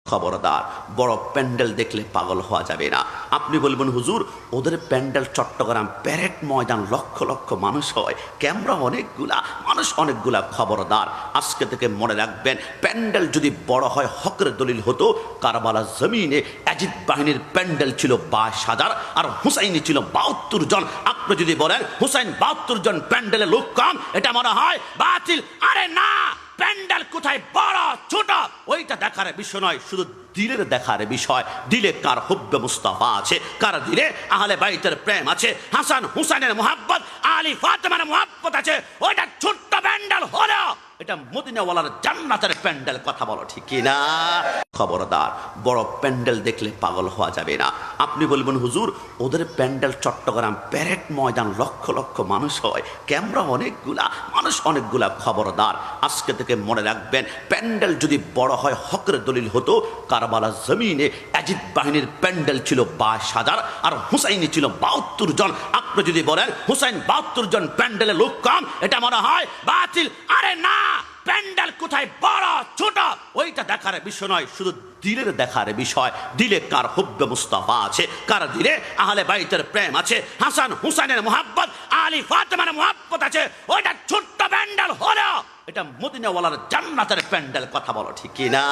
খবরদার, বড় প্যান্ডেল দেখলে পাগল হওয়া যাবে না। আপনি বলবেন হুজুর ওদের প্যান্ডেল চট্টগ্রাম প্যারেড ময়দান, লক্ষ লক্ষ মানুষ হয়, ক্যামেরা অনেকগুলা, মানুষ অনেকগুলা। খবরদার, আজকে থেকে মনে রাখবেন, প্যান্ডেল যদি বড় হয় হকের দলিল হতো। কারবালা জমিনে ইয়াজিদ বাহিনীর প্যান্ডেল ছিল 22,000 আর হুসাইনি ছিল 72 জন। আপনি যদি বলেন হুসাইন 72 জন প্যান্ডেলে লোক কম, এটা মনে হয় বাতিল। আরে না, প্যান্ডেল কোথায় বড় ছোট ওইটা দেখার বিষয় নয়, শুধু দিলের দেখার বিষয়। দিলে কার হুব্বে মুস্তাফা আছে, কার দিলে আহলে বাইতের প্রেম আছে, হাসান হুসাইনের মুহাব্বত, আলী ফাতেমার মুহাব্বত আছে, ওইটা ছোট্ট প্যান্ডেল হলো এটা মদিনাওয়ালার জান্নাতের প্যান্ডেল। কথা বলো ঠিক কিনা? খবরদার, বড় প্যান্ডেল দেখলে পাগল হওয়া যাবে না। আপনি বলবেন হুজুর ওদের প্যান্ডেল চট্টগ্রাম প্যারেড ময়দান, লক্ষ লক্ষ মানুষ হয়, ক্যামেরা অনেকগুলা, মানুষ অনেকগুলা। খবরদার, আজকে থেকে মনে রাখবেন, প্যান্ডেল যদি বড় হয় হকের দলিল হতো। কারবালা জমিনে ইয়াজিদ বাহিনীর প্যান্ডেল ছিল 22,000 আর হুসাইনি ছিল 72 জন। আপনি যদি বলেন হুসাইন 72 জন প্যান্ডেলে লোক কম, এটা মনে হয় বাতিল। আরে না, প্যান্ডেল কোথায় বড় ছোট ওইটা দেখার বিষয় নয়, শুধু দিলের দেখার বিষয়। দিলে কার হুব্বে মুস্তাফা আছে, কার দিলে আহলে বাইতের প্রেম আছে, হাসান হুসাইনের মুহাব্বত, আলী ফাতেমার মুহাব্বত আছে, ওইটা ছোট্ট প্যান্ডেল হলো এটা মদিনাওয়ালার জান্নাতের প্যান্ডেল। কথা বলো ঠিক কিনা?